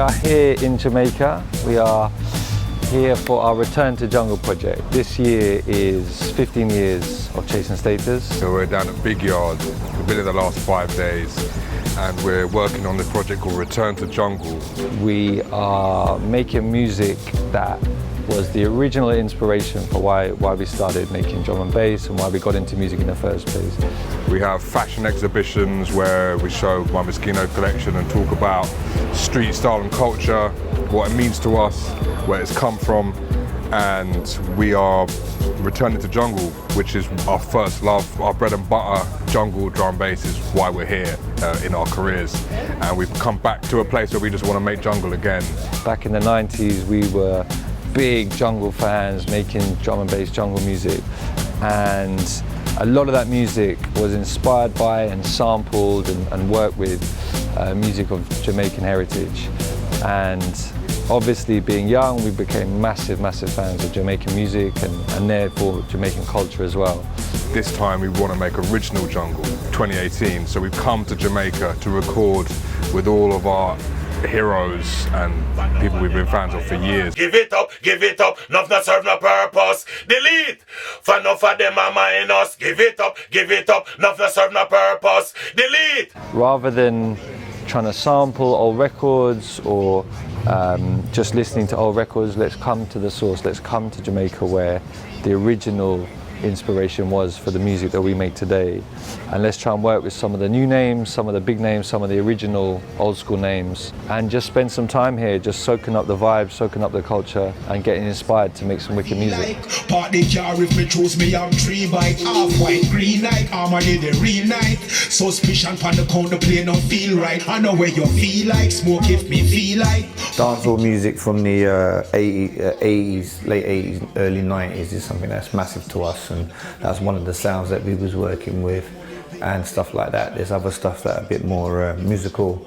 are here in Jamaica. We are here for our Return to Jungle project. This year is 15 years of Chasing Status. So we're down at Big Yard. We've been here the last 5 days and we're working on this project called Return to Jungle. We are making music that was the original inspiration for why we started making drum and bass and why we got into music in the first place. We have fashion exhibitions where we show my Moschino collection and talk about street style and culture, what it means to us, where it's come from, and we are returning to jungle, which is our first love, our bread and butter. Jungle drum bass is why we're here in our careers, and we've come back to a place where we just want to make jungle again. Back in the 90s, we were big jungle fans making drum and bass jungle music, and a lot of that music was inspired by and sampled and worked with music of Jamaican heritage. And obviously being young, we became massive fans of Jamaican music and therefore Jamaican culture as well. This time we want to make original jungle, 2018, so we've come to Jamaica to record with all of our heroes and people we've been fans of for years. Give it up, enough not serve no purpose. Delete, for enough of them are minus. Give it up, enough not serve no purpose. Delete. Rather than trying to sample old records or just listening to old records, let's come to the source, let's come to Jamaica where the original inspiration was for the music that we make today, and let's try and work with some of the new names, some of the big names, some of the original old school names, and just spend some time here just soaking up the vibes, soaking up the culture and getting inspired to make some wicked music. Party car if me choose me, I'm 3 by half white, green night, I'm a the real night. Suspicion pan the count, the play don't feel right. I know where you feel like, smoke if me feel like. Dancehall music from the 80s, late 80s, early 90s is something that's massive to us. And that's one of the sounds that we was working with and stuff like that. There's other stuff that are a bit more musical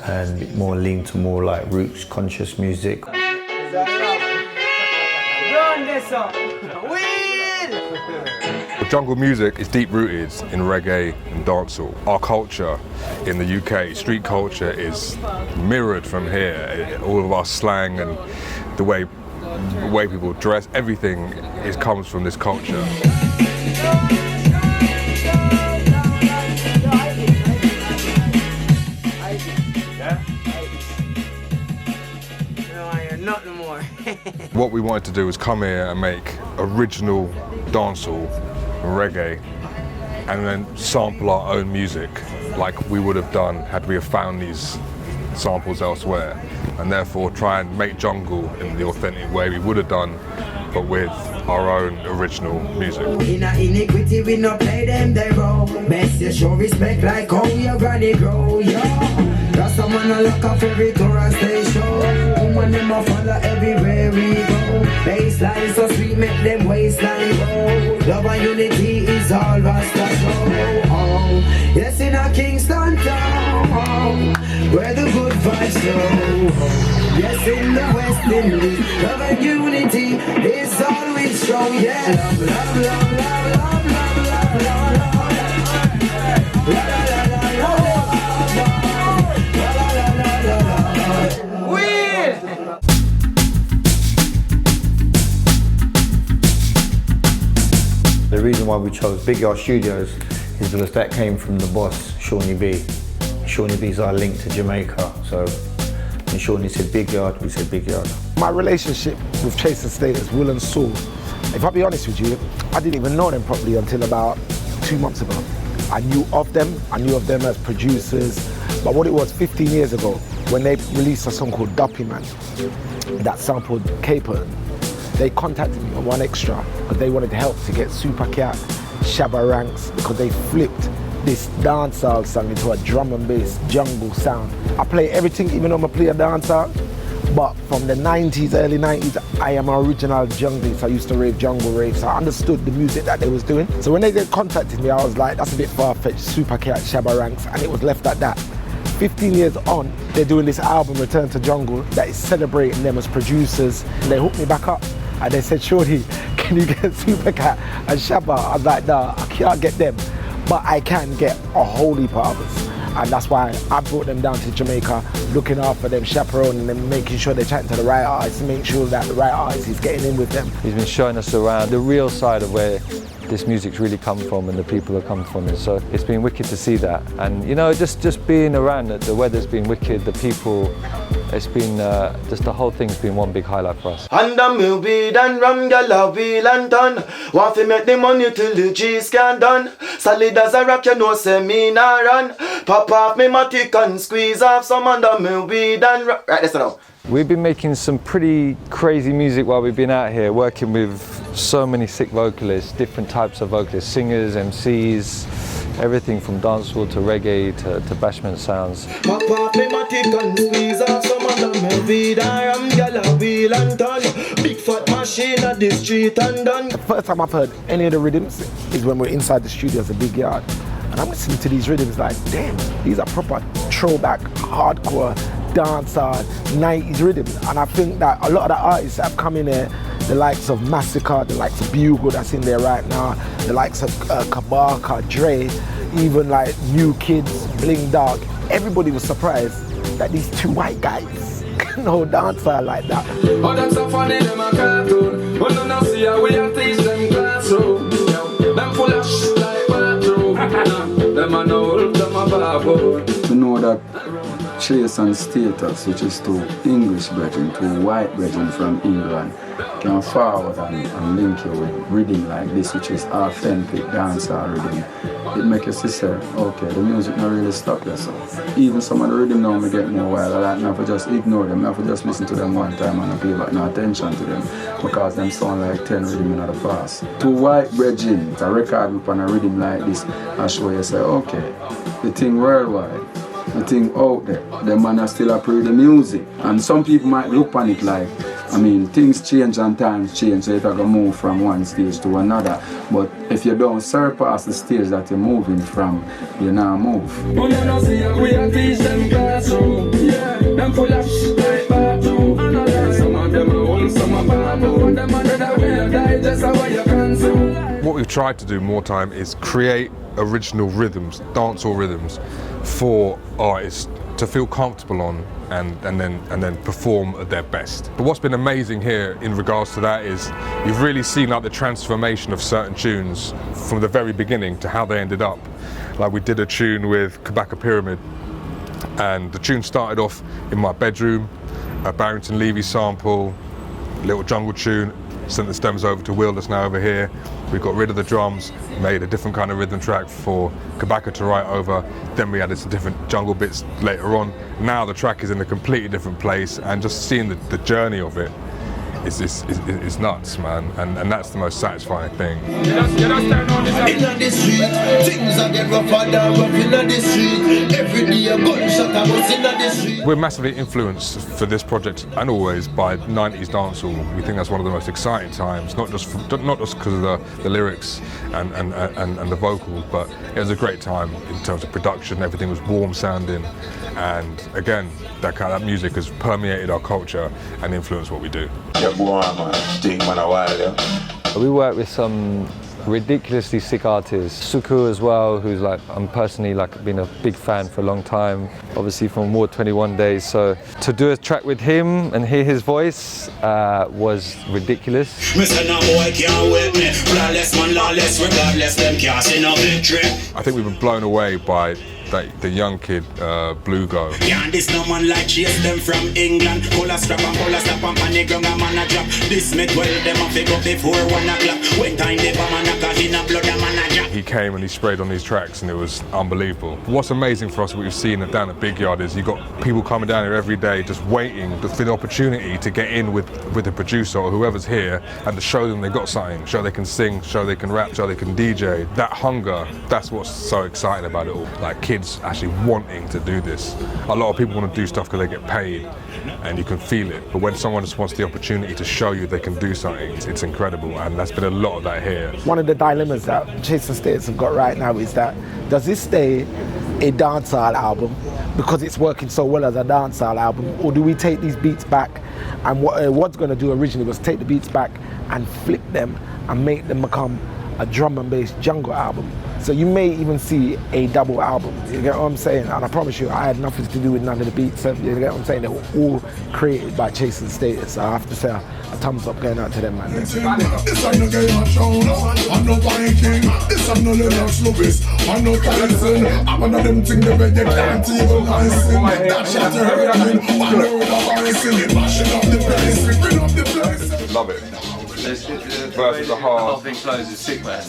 and a bit more lean to more like roots conscious music. Jungle music is deep rooted in reggae and dancehall. Our culture in the UK, street culture, is mirrored from here. All of our slang and the way people dress, everything comes from this culture. What we wanted to do was come here and make original dancehall, reggae, and then sample our own music like we would have done had we have found these samples elsewhere, and therefore try and make jungle in the authentic way we would have done, but with our own original music. In a iniquity we no play them they roll. Best you show respect like how your granny grow, yo. Got someone a look up every tour and stay show. Woman them a follow everywhere we go. Baseline so sweet make them waistline roll. Love and unity is all Rasta show. Oh, yes in a Kingston town, where the good vibes flow. Yes in the West Indies, love and unity is always strong. Yeah, love, love, love, love, love, love, love, love, love. The reason why we chose Big Yard Studios is because that came from the boss, Shawnee B. Shawnee B's our link to Jamaica, so when Shawnee said Big Yard, we said Big Yard. My relationship with Chasing Status, Will and Saul, if I'll be honest with you, I didn't even know them properly until about 2 months ago. I knew of them as producers, but what it was 15 years ago, when they released a song called Duppy Man, that sampled Caper, they contacted me on One Extra because they wanted help to get Super Cat, Shabba Ranks, because they flipped this dancehall song into a drum and bass jungle sound. I play everything, even though I play a dancehall, but from the 90s, early 90s, I am an original junglist. I used to rave jungle raves, so I understood the music that they was doing. So when they contacted me, I was like, that's a bit far-fetched, Super Cat, Shabba Ranks, and it was left at that. 15 years on, they're doing this album, Return to Jungle, that is celebrating them as producers. And they hooked me back up, and they said, Shorty, can you get Super Cat and Shabba? I was like, nah, I can't get them, but I can get a whole heap of others. And that's why I brought them down to Jamaica, looking after them, chaperoning them, making sure they're chatting to the right artists, make sure that the right artist is getting in with them. He's been showing us around the real side of where this music's really come from and the people have come from. And so it's been wicked to see that. And you know, just being around it, the weather's been wicked, the people, it's been, just the whole thing's been one big highlight for us. And the mill weed and rum, gyal a wheel and done. Want to make the money till the G's can done. Solid as a rock, you know, say me nah run. Pop off me matic and squeeze off some on the mill weed and rum. Right, listen now. We've been making some pretty crazy music while we've been out here, working with so many sick vocalists, different types of vocalists, singers, MCs, everything from dancehall to reggae to bashment sounds. Pop off me matic and squeeze off some on the mill weed and rum, gyal a wheel and done. Big fat machine at the street and done. The first time I've heard any of the rhythms is when we're inside the studio as a big yard. And I'm listening to these rhythms like, damn, these are proper throwback, hardcore, dancer, 90s rhythms. And I think that a lot of the artists that have come in here, the likes of Massacre, the likes of Bugle that's in there right now, the likes of Kabaka, Dre, even like New Kids, Bling Dog, everybody was surprised that these two white guys can no dancer like that. Oh, them so funny, them a cartoon. Well, no, see how we are teach them classroom. Them full of shit like bathroom. Them a know, them a baboon. We know that Chase and Status, which is two English brethren, two white brethren from England, can forward and link you with rhythm like this, which is authentic dancehall rhythm. It makes you say, okay, the music not really stuck there. So even some of the rhythm now we get more wild. I like not to just ignore them, not to just listen to them one time and not pay back no attention to them, because them sound like 10 rhythm in the past. Two white brethren, a record group and a rhythm like this, and show you say, okay, the thing worldwide, the thing out there, the man are still approve the music. And some people might look on it like, I mean, things change and times change, so you have to move from one stage to another. But if you don't surpass the stage that you're moving from, you now move. Oh, you know, see how we are teach them classroom. Yeah, them full of shit like bathroom. Some of them are old, some are baboon. Them under the way die, just how you consume. What we've tried to do more time is create original rhythms, dancehall rhythms, for artists to feel comfortable on and then perform at their best. But what's been amazing here in regards to that is you've really seen like the transformation of certain tunes from the very beginning to how they ended up. Like we did a tune with Kabaka Pyramid, and the tune started off in my bedroom, a Barrington Levy sample, little jungle tune, sent the stems over to Will that's now over here. We got rid of the drums, made a different kind of rhythm track for Kabaka to write over. Then we added some different jungle bits later on. Now the track is in a completely different place, and just seeing the journey of it is nuts, man. And that's the most satisfying thing. In the street, things are get rougher than rough in the street. Every day a gunshot I was in the street. We're massively influenced for this project and always by 90s dancehall. We think that's one of the most exciting times, not just because of the lyrics and the vocals, but it was a great time in terms of production. Everything was warm sounding, and again, that music has permeated our culture and influenced what we do. We work with some ridiculously sick artists. Suku as well, who's like, I'm personally like been a big fan for a long time, obviously from Ward 21 days. So to do a track with him and hear his voice was ridiculous. I think we've been blown away by the young kid, Bluego. Yeah, this no man like chase them from England. Cola strap and panic ground and man a drop. This make well them a fake up before 1 o'clock. When time they bomb and knock in a blood a man a drop. He came and he sprayed on these tracks and it was unbelievable. What's amazing for us, what we've seen down at Big Yard, is you've got people coming down here every day just waiting for the opportunity to get in with the producer or whoever's here and to show them they've got something, show they can sing, show they can rap, show they can DJ. That hunger, that's what's so exciting about it all. Like kids actually wanting to do this. A lot of people want to do stuff because they get paid and you can feel it, but when someone just wants the opportunity to show you they can do something, it's incredible, and there's been a lot of that here. One of the dilemmas that Chase and Status have got right now is that, does this stay a dancehall album because it's working so well as a dancehall album, or do we take these beats back, and what's going to do originally was take the beats back and flip them and make them become a drum and bass jungle album? So you may even see a double album, you get what I'm saying? And I promise you, I had nothing to do with none of the beats, you get what I'm saying? They were all created by Chasing Status. So I have to say a thumbs up going out to them, man. This is no game of show, I'm no Viking. This is no Lennox Lewis, I'm no Tyson. I'm one of them things that you can't even listen. That shit to hurricane, one of the bison. Mashing up the place, bring up the place. Love it. Versus the whole thing flows is sick, man.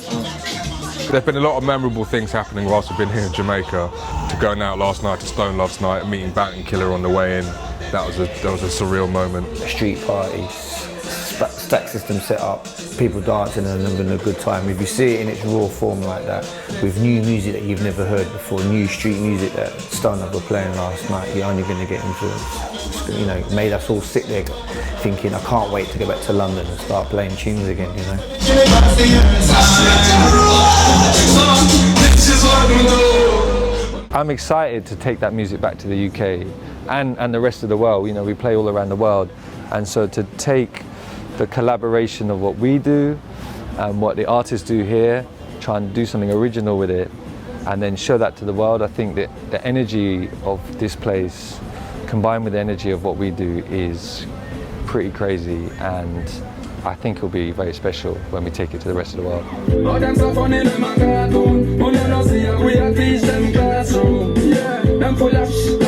There's been a lot of memorable things happening whilst we've been here in Jamaica. To going out last night to Stone Love's night, meeting Bounty Killer on the way in, that was a surreal moment. Street parties, stack system set up, people dancing and having a good time. If you see it in its raw form like that, with new music that you've never heard before, new street music that Stone Love were playing last night, you're only going to get influenced. You know, it made us all sit there thinking, I can't wait to go back to London and start playing tunes again, you know. I'm excited to take that music back to the UK and the rest of the world. You know, we play all around the world, and so to take the collaboration of what we do and what the artists do here, try and do something original with it, and then show that to the world. I think that the energy of this place combined with the energy of what we do is pretty crazy, and I think it'll be very special when we take it to the rest of the world. All them so funny, them a cartoon. When you don't see how we a teach them classroom. Yeah, them full of shit.